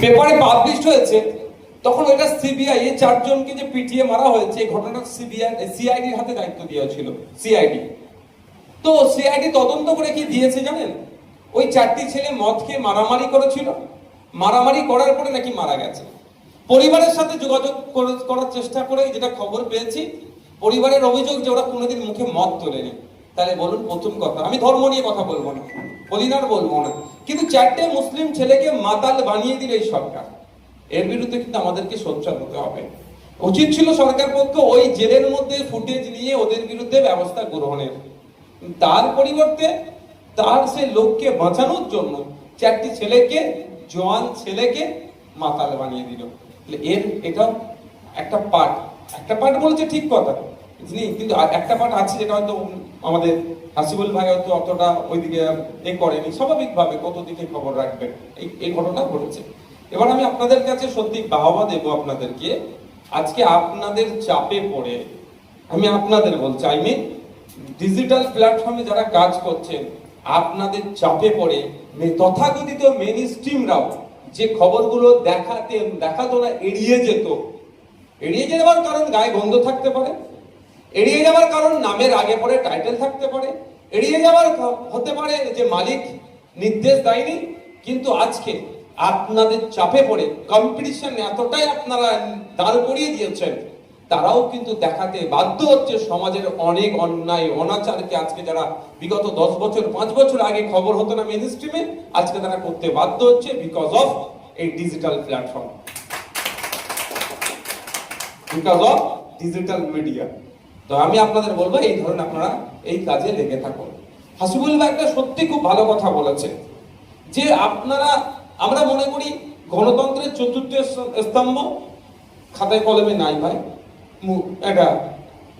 পেপারে পাবলিশড হয়েছে, তখন ওইটা সিবিআই এই 4 জনকে যে পিটিয়ে মারা হয়েছে এই ঘটনাটা সিআইডির হাতে দায়িত্ব দেওয়া ছিল। সিআইডি তো সিআইডি তদন্ত করে কি দিয়েছে জানেন? ওই 4টি ছেলে মদ খেয়ে মারামারি করেছিল, মারামারি করার পরে নাকি মারা গেছে। পরিবারের সাথে যোগাযোগ করার চেষ্টা করে যেটা খবর পেয়েছি, পরিবারের অভিযোগ যে ওরা কোনোদিন মুখে মদ তোলেনি। তাহলে বলুন, প্রথম কথা, আমি ধর্ম নিয়ে কথা বলবো না, বলবো না, কিন্তু 4টে মুসলিম ছেলেকে মাতাল বানিয়ে দিল এই সরকার। এর বিরুদ্ধে কিন্তু আমাদেরকে সোচ্চার হতে হবে। উচিত ছিল সরকার পক্ষ ওই জেলের মধ্যে ফুটেজ নিয়ে ওদের বিরুদ্ধে ব্যবস্থা গ্রহণের। তার পরিবর্তে তার সে লোককে বাঁচানোর জন্য 4টি ছেলেকে, জওয়ান ছেলেকে মাতাল বানিয়ে দিল। এটা একটা পার্ট বলছে ঠিক কথা, কিন্তু একটা পার্ট আছে যেটা হয়তো আমাদের হাসিবুল ভাই হয়তো অতটা ওইদিকে করেনি। স্বাভাবিকভাবে কত দিকে খবর রাখবেন, এই ঘটনা ঘটেছে। এবার আমি আপনাদের কাছে সত্যি বাহবা দেবো আপনাদেরকে। আজকে আপনাদের চাপে পড়ে, আমি আপনাদের বলছি, ডিজিটাল প্ল্যাটফর্মে যারা কাজ করছেন, আপনাদের চাপে পড়ে তথাকথিত মেইন স্ট্রিমরাও যে খবরগুলো দেখাতো না, এড়িয়ে যাওয়ার কারণ গায়ে গন্ধ থাকতে পারে, এড়িয়ে যাওয়ার কারণ নামের আগে পরে টাইটেল থাকতে পারে, এড়িয়ে যাওয়ার হতে পারে যে মালিক নির্দেশ দেয়নি। কিন্তু আজকে আপনাদের চাপে পড়ে কম্পিটিশন এতটাই আপনারা দাঁড় করিয়ে দিয়েছেন, তারাও কিন্তু দেখাতে বাধ্য হচ্ছে সমাজের অনেক অন্যায় অনাচারকে। আজকে যারা বিগত 10 বছর 5 বছর আগে খবর হতো না মেইন স্ট্রিমে, আজকে তারা করতে বাধ্য হচ্ছে বিকজ অফ এই digital platform, because of digital media. তো আমি আপনাদের বলবো এই ধরনের আপনারা এই কাজে লেগে থাকুন। হাসিবুল ভাই একটা সত্যি খুব ভালো কথা বলেছে যে আমরা মনে করি গণতন্ত্রের 4র্থ স্তম্ভ খাতায় কলমে নাই ভাই, একটা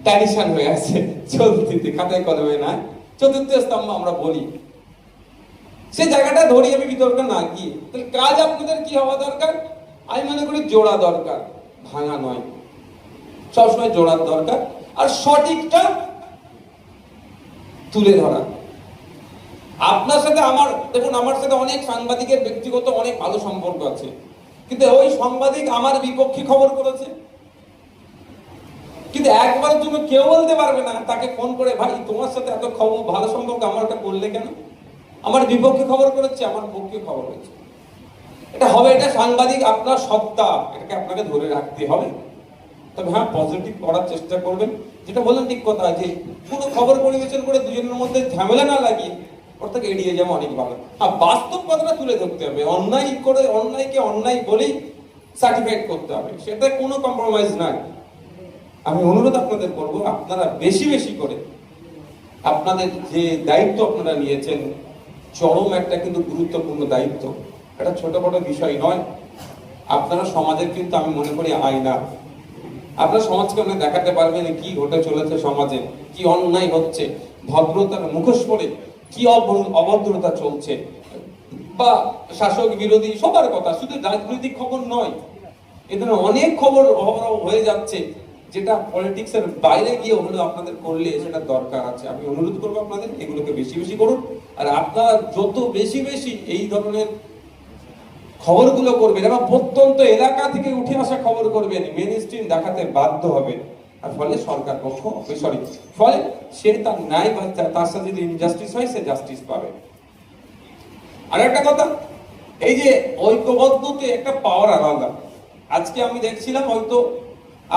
ট্র্যাডিশন হয়ে আছে চলতিতে, খাতায় কলমে নাই, 4র্থ স্তম্ভ আমরা বলি। সেই জায়গাটা ধরি আমি বিতর্ক না গিয়ে, তাহলে কাজ আপনাদের কি হওয়া দরকার? আমি মনে করি জোড়া দরকার, ভাঙা নয়। সবসময় জোড়ার দরকার, আর সঠিকটা তুলে ধরা। আপনার সাথে দেখুন, আমার সাথে অনেক সাংবাদিকের ব্যক্তিগত অনেক ভালো সম্পর্ক আছে, কিন্তু ওই সাংবাদিক আমার বিপক্ষে খবর করেছে, কিন্তু একবার তুমি কেউ বলতে পারবে না তাকে ফোন করে, ভাই তোমার সাথে এত খবর ভালো সম্পর্ক, আমারটা করলে কেন? আমার বিপক্ষে খবর করেছে, আমার পক্ষে খবর হয়েছে। এটা হবে, এটা সাংবাদিক আপনার সত্তা, এটাকে আপনাকে ধরে রাখতে হবে। তবে হ্যাঁ, পজিটিভ করার চেষ্টা করবেন। যেটা বললেন ঠিক কথা, যে পুরো খবর পরিবেশন করে দুজনের মধ্যে ঝামেলা না লাগিয়ে ওর থেকে এড়িয়ে যাওয়া অনেক ভালো। আর বাস্তব কথাটা তুলে ধরতে হবে, অন্যায়কে অন্যায় বলেই সার্টিফাইড করতে হবে, সেটা কোনো কম্প্রোমাইজ নাই। আমি অনুরোধ আপনাদের করবো, আপনারা বেশি বেশি করে আপনাদের যে দায়িত্ব আপনারা নিয়েছেন, চরম একটা কিন্তু গুরুত্বপূর্ণ দায়িত্ব, এটা ছোট বড় বিষয় নয়। আপনারা সমাজের কিন্তু আমি মনে করি আয়না। আপনার সমাজকে আপনি দেখাতে পারবেন কি ঘটে চলেছে সমাজে, কি অন্যায় হচ্ছে, ভদ্রতার মুখোশ পরে কি অভদ্রতা চলছে, বা শাসক বিরোধী সবার কথা, শুধু রাজনৈতিক খবর নয়, এ ধরনের অনেক খবর হয়ে যাচ্ছে যেটা পলিটিক্সের বাইরে গিয়ে ওগুলো আপনাদের করলে সেটা দরকার আছে। আমি অনুরোধ করবো আপনাদের এগুলোকে বেশি বেশি করুন, আর আপনারা যত বেশি বেশি এই ধরনের খবরগুলো করবেন এবং প্রত্যন্ত এলাকা থেকে উঠে আসা খবর করবেন, মেইন স্ট্রিম দেখাতে বাধ্য হবে। আর ফলে সরকার পক্ষ ফলে সে তার ন্যায় বা তার সাথে যদি ইনজাস্টিস হয় সে জাস্টিস পাবে। আর একটা কথা, এই যে ঐক্যবদ্ধতে একটা পাওয়ার আলাদা। আজকে আমি দেখছিলাম হয়তো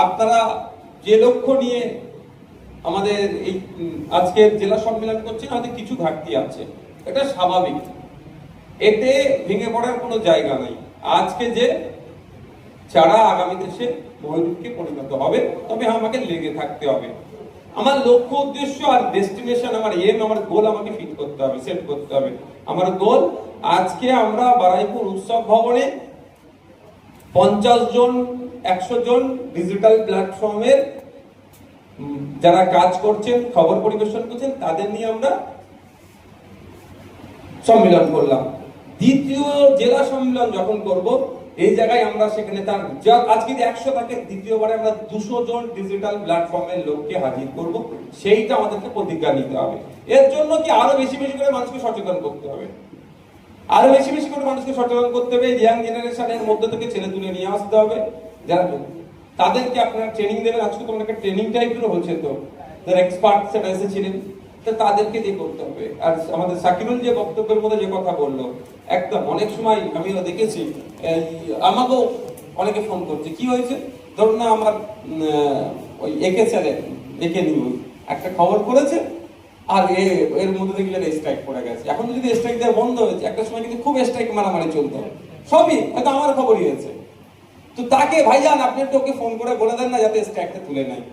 আপনারা যে লক্ষ্য নিয়ে আমাদের এই আজকের জেলা সম্মেলন করছেন, হয়তো কিছু ঘাটতি আছে, এটা স্বাভাবিক, এতে ভেঙে পড়ার কোনো জায়গা নাই। আজকে যে চারা আগামী দেশে মহিরুদকে পরিণত হবে, তবে আমাকে লেগে থাকতে হবে। আমার লক্ষ্য উদ্দেশ্য আর ডেস্টিনেশন, আমার আমার গোল আমাকে ফিট করতে হবে, সেট করতে হবে। আমার গোল, আজকে আমরা বারাইপুর উৎসব ভবনে 50 জন 100 জন ডিজিটাল প্ল্যাটফর্মের যারা কাজ করছেন, খবর পরিবেশন করছেন, তাদের নিয়ে আমরা সম্মেলন করলাম। দ্বিতীয় জেলা সম্মেলন যখন করব, এই জায়গায় আমরা সেখানে তার আজকে 100 থাকে, দ্বিতীয়বারে আমরা 200 জন ডিজিটাল প্ল্যাটফর্মের লোককে হাজির করব। সেইটা আমাদেরকে প্রতিজ্ঞা নিতে হবে। এর জন্য কি আরো বেশি বেশি করে মানুষকে সচেতন করতে হবে। আরো বেশি বেশি করে মানুষকে সচেতন করতে হবে, ইয়াং জেনারেশনের মধ্যে থেকে ছেলে তুলে নিয়ে আসতে হবে, যারা তাদেরকে আপনারা ট্রেনিং দেবেন। আজকে তোমার একটা ট্রেনিং টাইপেরও হচ্ছে, তো যারা এক্সপার্ট সেটা এসেছিলেন, তো তাদেরকে দিয়ে করতে হবে। আর আমাদের সাকিরুল যে বক্তব্যের মধ্যে যে কথা বললো, একদম অনেক সময় আমিও দেখেছি, আমাকেও অনেকে ফোন করছে, কি হয়েছে, ধরুন না আমার ওই একে চ্যানেল, একে নিউজ একটা খবর করেছে, আর এর মধ্যে দেখলেন স্ট্রাইক পড়ে গেছে। এখন যদি স্ট্রাইক দেওয়া বন্ধ হয়েছে, একটা সময় কিন্তু খুব স্ট্রাইক মারামারি চলতো, সবই হয়তো আমার খবরই হয়েছে। তো তাকে ভাইজান আপনি একটু ওকে ফোন করে বলে দেন না, যাতে স্ট্রাইকটা তুলে নেয়।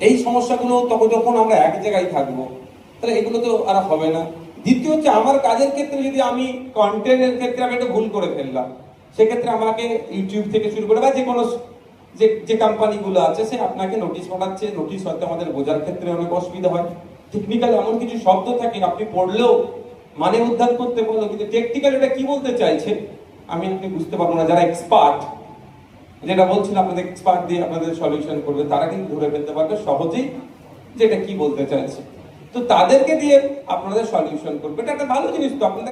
এই সমস্যাগুলো তখন যখন আমরা এক জায়গায় থাকবো, তাহলে এগুলো তো আর হবে না। দ্বিতীয় হচ্ছে, আমার কাজের ক্ষেত্রে যদি আমি কন্টেন্টের ক্ষেত্রে আমি একটা ভুল করে ফেললাম, সেক্ষেত্রে আমাকে ইউটিউব থেকে শুরু করে বা যে কোনো যে কোম্পানিগুলো আছে, সে আপনাকে নোটিশ পাঠাচ্ছে। নোটিশ হয়তো আমাদের বোঝার ক্ষেত্রে অনেক অসুবিধা হয়, টেকনিক্যাল এমন কিছু শব্দ থাকে আপনি পড়লেও মানে উদ্ধার করতে পারলো, কিন্তু টেকনিক্যাল এটা কি বলতে চাইছে আমি আপনি বুঝতে পারবো না। যারা এক্সপার্ট, যেটা বলছেন আপনাদের এক্সপার্ট দিয়ে আপনাদের সলিউশন করবে, তারা কিন্তু ধরে ফেলতে পারবে সহজেই যে এটা কি বলতে চাইছে। তো তাদেরকে দিয়ে আপনাদের সলিউশন করবে, এটা একটা ভালো জিনিস। তো আপনাদের